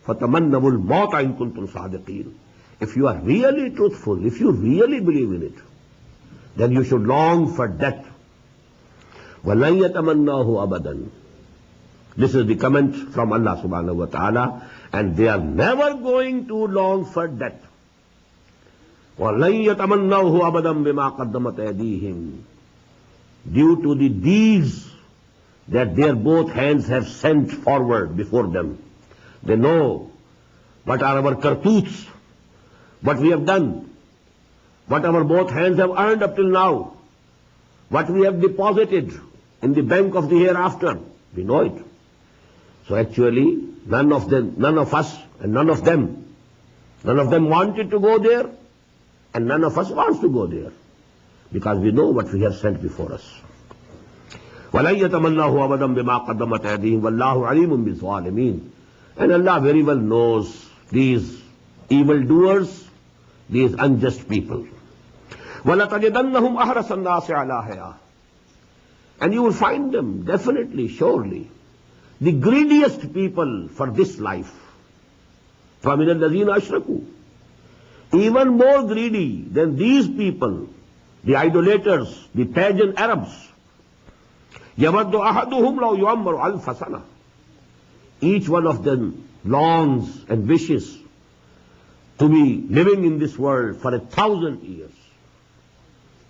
S2: فَتَمَنَّوُا الْمَوْتَ إِن كُنتُمْ صَادِقِينَ. If you are really truthful, if you really believe in it, then you should long for death. وَلَنْ يَتَمَنَّاهُ أَبَدًا. This is the comment from Allah subhanahu wa ta'ala, and they are never going to long for death. وَلَن يَتَمَنَّوْهُ أَبَدًا بِمَا قَدَّمَتْ أَيْدِيهِمْ. Due to the deeds that their both hands have sent forward before them. They know what are our kartoots, what we have done, what our both hands have earned up till now, what we have deposited in the bank of the hereafter. We know it. So actually, none of us and none of them wanted to go there, and none of us wants to go there, because we know what we have sent before us. وَلَن يَتَمَنَّهُ أَبَدًا بِمَا قَدَّمَتْ أَيْدِيهِمْ وَاللَّهُ عَلِيمٌ بِالظَّالِمِينَ. And Allah very well knows these evildoers, these unjust people. وَلَتَجِدَنَّهُمْ أَحْرَصَ النَّاسِ عَلَىٰ حَيَاةٍ. And you will find them definitely, surely, the greediest people for this life. فَمِنَ الَّذِينَ أَشْرَكُوا. Even more greedy than these people, the idolaters, the pagan Arabs. يَوَدُّ أَحَدُهُمْ لَوْ يُعَمَّرُ أَلْفَ سَنَةٍ. Each one of them longs and wishes to be living in this world for 1,000 years.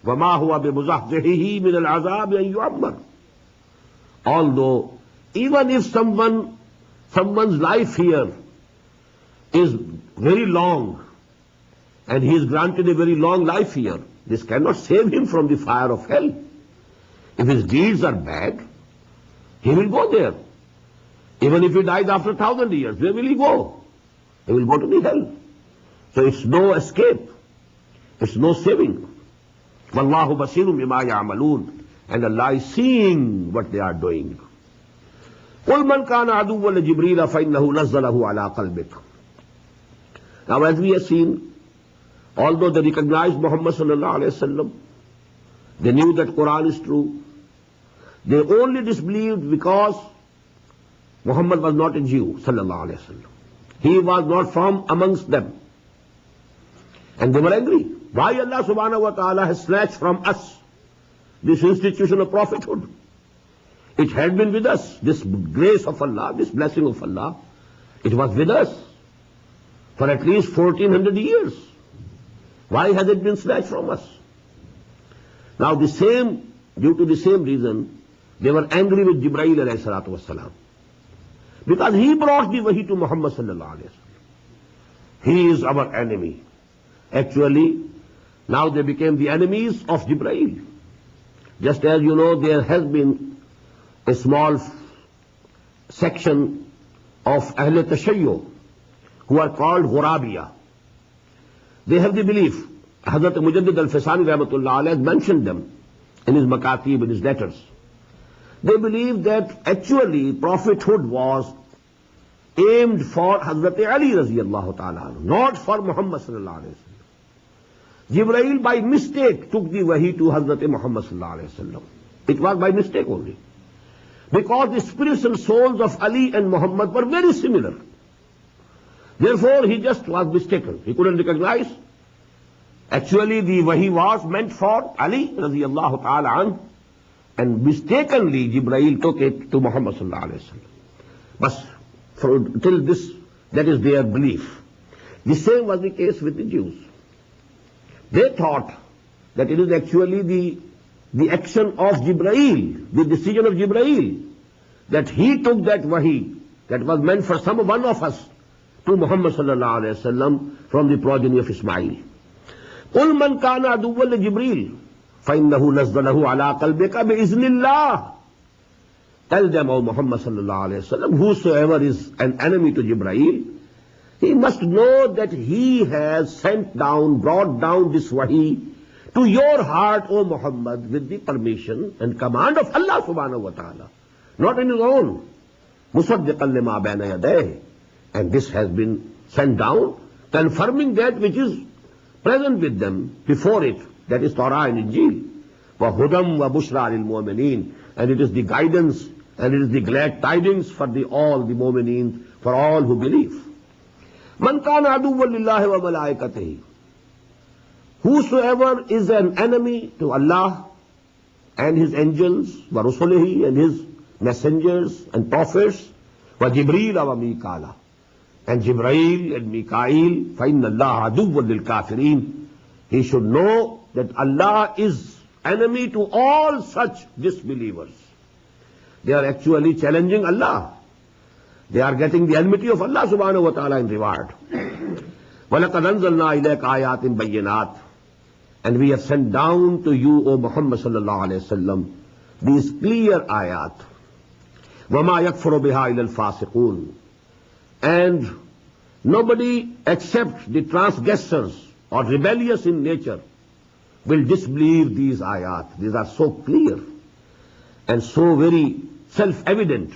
S2: وَمَا هُوَ بِمُزَحْزِحِهِ مِنَ الْعَذَابِ أَن يُعَمَّرَ. Although, even if someone's life here is very long, and he is granted a very long life here, this cannot save him from the fire of hell. If his deeds are bad, he will go there. Even if he dies after 1,000 years, where will he go? He will go to the hell. So it's no escape. It's no saving. وَاللَّهُ بَصِيرٌ بِمَا يَعْمَلُونَ. And Allah is seeing what they are doing. قُلْ مَنْ كَانَ عَدُوًّا لِجِبْرِيلَ فَإِنَّهُ نَزَّلَهُ عَلَىٰ قَلْبِكَ. Now as we have seen, although they recognized Muhammad sallallahu alayhi wa sallam, they knew that Quran is true, they only disbelieved because Muhammad was not a Jew sallallahu alayhi wa sallam. He was not from amongst them. And they were angry. Why Allah subhanahu wa ta'ala has snatched from us this institution of prophethood? It had been with us, this grace of Allah, this blessing of Allah. It was with us for at least 1400 years. Why has it been snatched from us? Now due to the same reason, they were angry with Jibreel alayhi salatu wasalam. Because he brought the wahi to Muhammad sallallahu alayhi wa sallam. He is our enemy. Actually, now they became the enemies of Jibreel. Just as you know, there has been a small section of Ahl Tashayyu who are called Ghurabiya. They have the belief, Hazrat Mujaddid al-Fisani rahmatullah alayh mentioned them in his Makatib, in his letters. They believe that actually prophethood was aimed for Hazrat Ali radiyallahu ta'ala, not for Muhammad sallallahu alayhi wa sallam. Jibreel by mistake took the wahi to Hazrat Muhammad sallallahu alayhi wa sallam. It was by mistake only. Because the spirits and souls of Ali and Muhammad were very similar. Therefore, he just was mistaken. He couldn't recognize. Actually, the wahi was meant for Ali radiyallahu ta'ala anhu, and mistakenly Jibreel took it to Muhammad sallallahu alayhi wa sallam. But till this, that is their belief. The same was the case with the Jews. They thought that it is actually the action of Jibreel, the decision of Jibreel, that he took that wahi that was meant for one of us to Muhammad sallallahu alayhi wa sallam from the progeny of Ismail. قُلْ مَنْ كَانَ عَدُوًّا لِجِبْرِيلَ فَإِنَّهُ نَزَّلَهُ عَلَىٰ قَلْبِكَ بِإِذْنِ اللَّهِ. Tell them, O Muhammad sallallahu alayhi wa sallam, whosoever is an enemy to Jibreel, he must know that he has brought down this wahi to your heart, O Muhammad, with the permission and command of Allah subhanahu wa ta'ala, not in his own. مُصَدِّقًا لِمَا بَيْنَ يَدَيْهِ. And this has been sent down, confirming that which is present with them before it, that is Torah and Injil. وَهُدًى وَبُشْرَى لِلْمُؤْمِنِينَ. And it is the guidance and it is the glad tidings for all the mu'mineen, for all who believe. مَنْ كَانَ عَدُوًّا لِلَّهِ وَمَلَائِكَتِهِ. Whosoever is an enemy to Allah and His angels, وَرُسُلِهِ, and His messengers and prophets, وَجِبْرِيلَ وَمِيكَالَ, and Jibreel and Mikael, فَإِنَّ اللَّهَ عَدُوٌّ لِلْكَافِرِينَ. he should know that Allah is enemy to all such disbelievers. They are actually challenging Allah. They are getting the enmity of Allah subhanahu wa ta'ala in reward. وَلَقَدْ أَنزَلْنَا إِلَيْكَ آيَاتٍ بَيِّنَاتٍ. And we have sent down to you, O Muhammad sallallahu alayhi wa sallam, these clear ayat. وَمَا يَكْفُرُ بِهَا إِلَى الْفَاسِقُونَ. And nobody except the transgressors or rebellious in nature will disbelieve these ayat. These are so clear and so very self-evident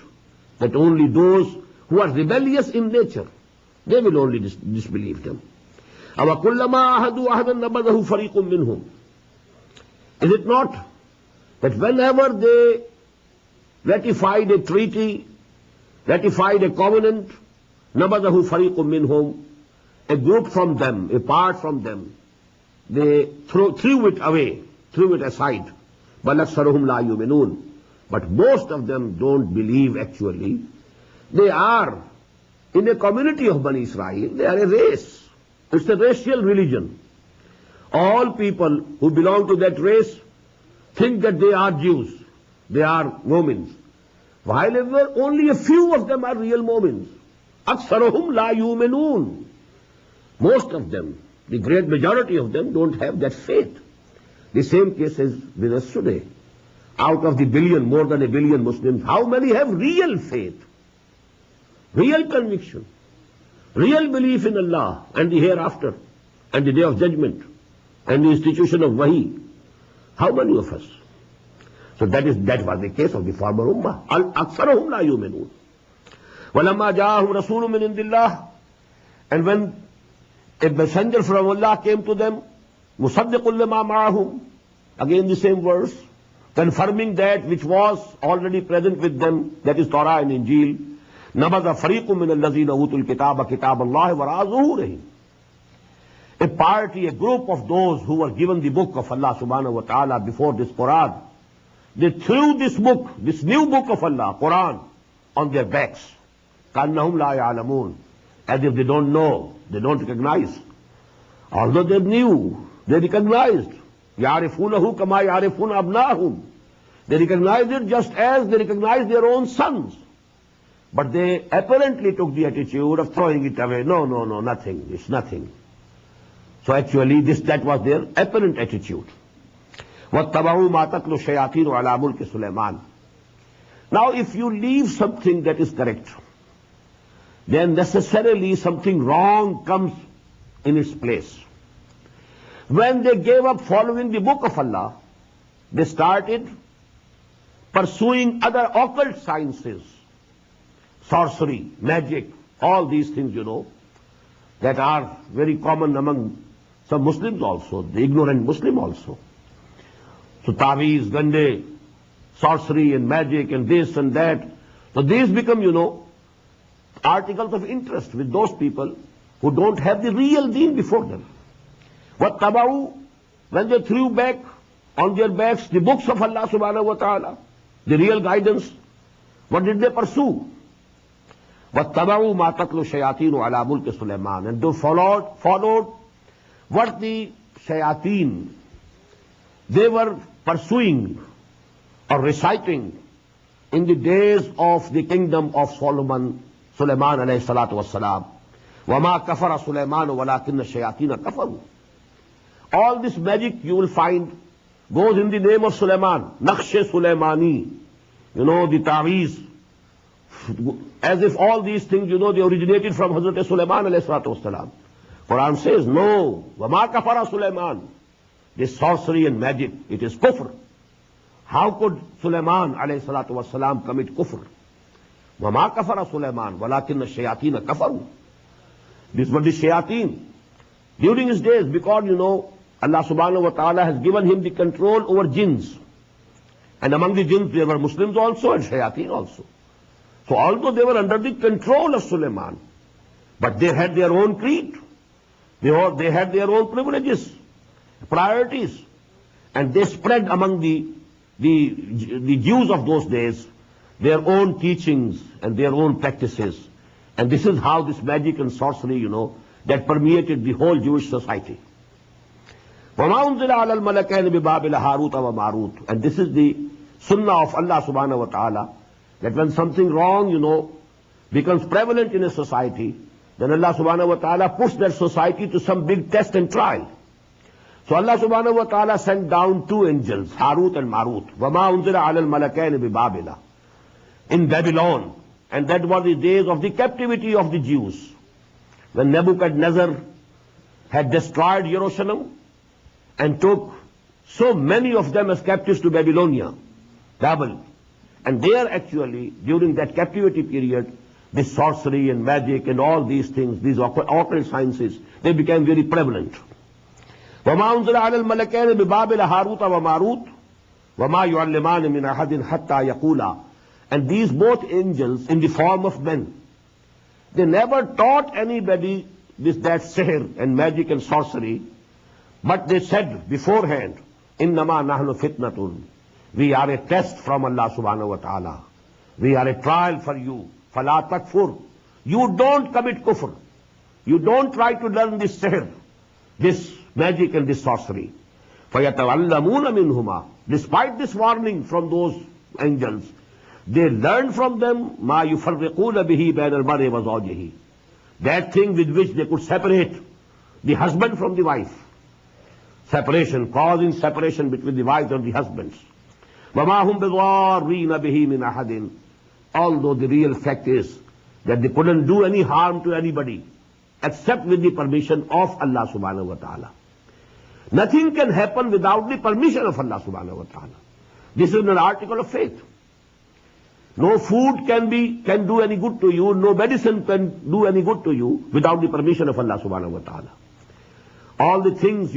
S2: that only those who are rebellious in nature, they will only disbelieve them. أَوَكُلَّمَا أَحَدُوا أَحَدًا نَبَذَهُ فَرِيقٌ مِّنْهُمْ. Is it not that whenever they ratified a treaty, ratified a covenant, نَبَذَهُ فَرِيقٌ مِّنْهُمْ, a group from them, a part from them, they threw it away, threw it aside. بَلْ أَكْثَرُهُمْ لَا يُؤْمِنُونَ. But most of them don't believe actually. They are in a community of Bani Israel. They are a race. It's a racial religion. All people who belong to that race think that they are Jews. They are Mu'mins. However, only a few of them are real Mu'mins. أَكْثَرُهُمْ لَا يُؤْمِنُونَ. Most of them, the great majority of them, don't have that faith. The same case is with us today. Out of the billion, more than a billion Muslims, how many have real faith, real conviction, real belief in Allah and the hereafter and the day of judgment and the institution of Wahi? How many of us? So that was the case of the former Ummah. أَكْثَرُهُمْ لَا يُؤْمِنُونَ. وَلَمَّا جَاءَهُمْ رَسُولٌ مِّنْ عِندِ اللَّهِ. And when a messenger from Allah came to them, مُصَدِّقٌ لِمَا مَعَهُمْ, again the same verse, confirming that which was already present with them, that is Torah and Injil. نَبَذَ فَرِيقٌ مِّنَ الَّذِينَ أُوتُوا الْكِتَابَ كِتَابَ اللَّهِ وَرَاءَ ظُهُورِهِمْ. A party, a group of those who were given the book of Allah subhanahu wa ta'ala before this Quran, they threw this book, this new book of Allah, Quran, on their backs. كَأَنَّهُمْ لَا يَعْلَمُونَ. As if they don't know, they don't recognize. Although they knew, they recognized. يَعْرِفُونَهُ كَمَا يَعْرِفُونَ أَبْنَاهُمْ. They recognized it just as they recognized their own sons. But they apparently took the attitude of throwing it away. No, nothing. It's nothing. So actually that was their apparent attitude. وَاتَّبَعُوا مَا تَتْلُو الشَّيَاطِينُ عَلَى مُلْكِ سُلَيْمَانَ. Now if you leave something that is correct, then necessarily something wrong comes in its place. When they gave up following the book of Allah, they started pursuing other occult sciences, sorcery, magic, all these things, that are very common among some Muslims also, the ignorant Muslim also. So taweez, gande, sorcery and magic and this and that. So these become, articles of interest with those people who don't have the real deen before them. What tabau, when they threw back on their backs the books of Allah subhanahu wa ta'ala, the real guidance, what did they pursue? What tabau ma tatlu shayatinu ala mulki Sulaiman. And they followed what the shayateen, they were pursuing or reciting in the days of the kingdom of Sulaiman alayhi salatu wassalam. وَمَا كَفَرَ سُلَيْمَانُ وَلَكِنَّ الشَّيَاطِينَ كَفَرُوا. All this magic you will find goes in the name of Sulaiman. Naqsh Sulaimani. The taweez. As if all these things, they originated from Hazrat Sulaiman alayhi salatu wassalam. Quran says, no. وَمَا كَفَرَ سُلَيْمَانُ. This sorcery and magic, it is kufr. How could Sulaiman alayhi salatu wassalam commit kufr? وَمَا كَفَرَ سُلَيْمَانُ وَلَكِنَّ الشَّيَاطِينَ كَفَرُوا. This was the shayateen. During his days, because, Allah subhanahu wa ta'ala has given him the control over jinns. And among the jinns, there were Muslims also and shayateen also. So although they were under the control of Sulaiman, but they had their own creed. They had their own privileges, priorities. And they spread among the Jews of those days their own teachings and their own practices. And this is how this magic and sorcery, that permeated the whole Jewish society. وَمَا أُنزِلَ عَلَى الْمَلَكَيْنِ بِبَابِلَ هَارُوتَ وَمَارُوتَ. And this is the sunnah of Allah subhanahu wa ta'ala, that when something wrong, becomes prevalent in a society, then Allah subhanahu wa ta'ala puts that society to some big test and trial. So Allah subhanahu wa ta'ala sent down two angels, Harut and Marut. وَمَا أُنزِلَ عَلَى الْمَلَكَيْنِ بِبَابِلَ, in Babylon. And that was the days of the captivity of the Jews, when Nebuchadnezzar had destroyed Jerusalem and took so many of them as captives to Babylonia, Babel. And there actually, during that captivity period, this sorcery and magic and all these things, these occult sciences, they became very prevalent. وَمَا أُنزِلَ عَلَى الْمَلَكَيْنِ بِبَابِلَ هَارُوتَ وَمَارُوتَ وَمَا يُعَلِّمَانِ مِنْ أَحَدٍ حَتَّى يَقُولَا. And these both angels in the form of men, they never taught anybody that sihr and magic and sorcery, but they said beforehand, إِنَّمَا نَحْنُ فِتْنَةٌ. We are a test from Allah subhanahu wa ta'ala. We are a trial for you. فَلَا تَكْفُرْ. You don't commit kufr. You don't try to learn this sihr, this magic and this sorcery. فَيَتَعَلَّمُونَ مِنْهُمَا. Despite this warning from those angels, they learned from them مَا يُفَرِّقُونَ بِهِ بَيْنَ الْمَرْءِ وَزَوْجِهِ. That thing with which they could separate the husband from the wife. Separation, causing separation between the wives and the husbands. وَمَا هُمْ بِضَارِّينَ بِهِ مِنْ أَحَدٍ. Although the real fact is that they couldn't do any harm to anybody except with the permission of Allah subhanahu wa ta'ala. Nothing can happen without the permission of Allah subhanahu wa ta'ala. This is an article of faith. No food can do any good to you, no medicine can do any good to you without the permission of Allah subhanahu wa ta'ala. All the things,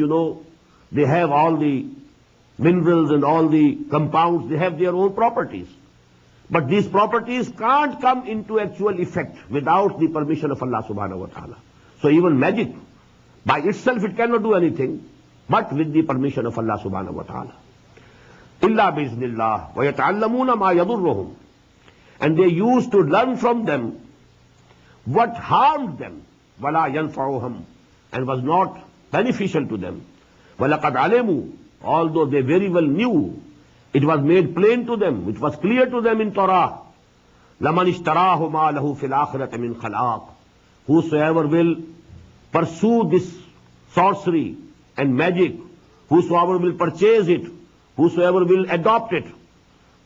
S2: they have all the minerals and all the compounds, they have their own properties. But these properties can't come into actual effect without the permission of Allah subhanahu wa ta'ala. So even magic, by itself it cannot do anything, but with the permission of Allah subhanahu wa ta'ala. إِلَّا بِإِذْنِ اللَّهِ وَيَتَعَلَّمُونَ مَا يَضُرُّهُمْ. And they used to learn from them what harmed them, وَلَا يَنْفَعُهُمْ, and was not beneficial to them. وَلَقَدْ عَلِمُوا. Although they very well knew, it was made plain to them, it was clear to them in Torah. لَمَنِ اشْتَرَاهُ مَا لَهُ فِي الْآخِرَةِ مِنْ خَلَاقٍ. Whosoever will pursue this sorcery and magic, whosoever will purchase it, whosoever will adopt it,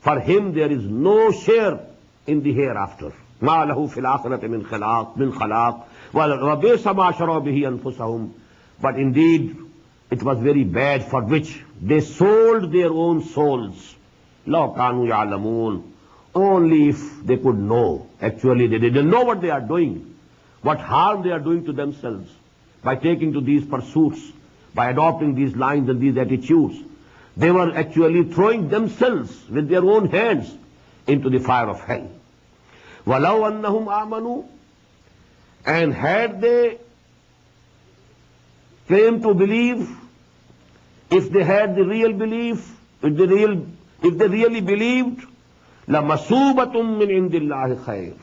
S2: for him there is no share in the hereafter. مَا لَهُ فِي الْآخِرَةِ مِنْ خَلَاقٍ وَبِئْسَ مَا شَرَوْا بِهِ أَنفُسَهُمْ. But indeed, it was very bad for which they sold their own souls. لَوْ كَانُوا يَعْلَمُونَ. Only if they could know. Actually, they didn't know what they are doing, what harm they are doing to themselves by taking to these pursuits, by adopting these lines and these attitudes. They were actually throwing themselves with their own hands into the fire of hell. وَلَوْ أَنَّهُمْ آمَنُوا. And had they claimed to believe, if they had the real belief, if they really believed, لَمَسُوبَةٌ مِّنْ عِنْدِ اللَّهِ خَيْرٌ.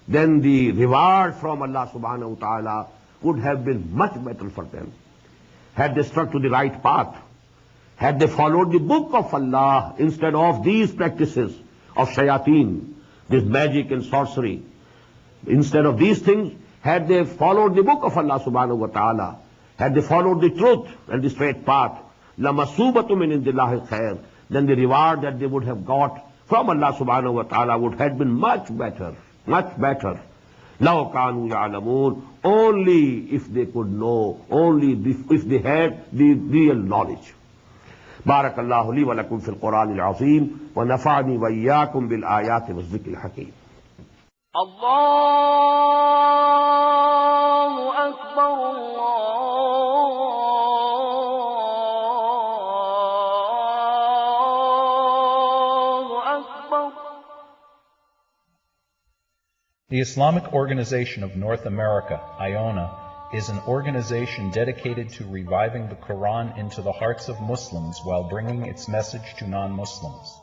S2: Then the reward from Allah subhanahu wa ta'ala would have been much better for them. Had they struck to the right path, had they followed the book of Allah instead of these practices of shayateen, this magic and sorcery, instead of these things, had they followed the book of Allah subhanahu wa ta'ala, had they followed the truth and the straight path, لَمَسُوبَةٌ مِّنْ عِنْدِ اللَّهِ خَيْرٌ. Then the reward that they would have got from Allah subhanahu wa ta'ala would have been much better, much better. لَوْ كَانُوا يَعْلَمُونَ. Only if they could know, only if they had the real knowledge. بارك الله لي ولكم في القرآن العظيم ونفعني وإياكم بالآيات والذكر الحكيم.
S1: الله أكبر الله أكبر.
S3: The Islamic Organization of North America, IONA, is an organization dedicated to reviving the Quran into the hearts of Muslims while bringing its message to non-Muslims.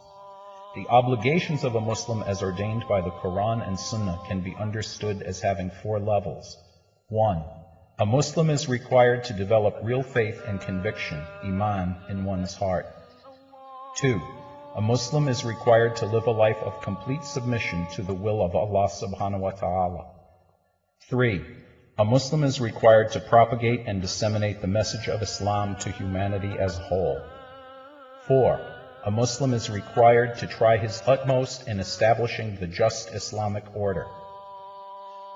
S3: The obligations of a Muslim as ordained by the Quran and Sunnah can be understood as having 4 levels. 1. A Muslim is required to develop real faith and conviction, iman, in one's heart. 2. A Muslim is required to live a life of complete submission to the will of Allah subhanahu wa ta'ala. 3. A Muslim is required to propagate and disseminate the message of Islam to humanity as a whole. 4. A Muslim is required to try his utmost in establishing the just Islamic order.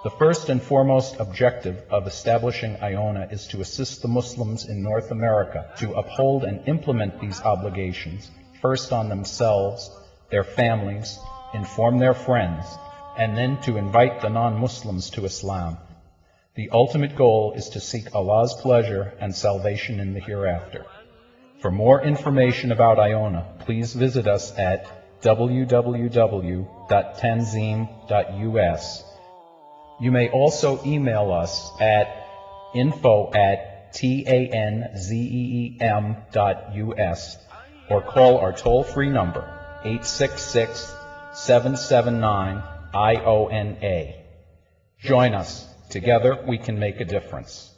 S3: The first and foremost objective of establishing Iona is to assist the Muslims in North America to uphold and implement these obligations, first on themselves, their families, inform their friends, and then to invite the non-Muslims to Islam. The ultimate goal is to seek Allah's pleasure and salvation in the hereafter. For more information about Iona, please visit us at www.tanzim.us. You may also email us at info@tanzeem.us or call our toll-free number 866-779-IONA. Join us. Together we can make a difference.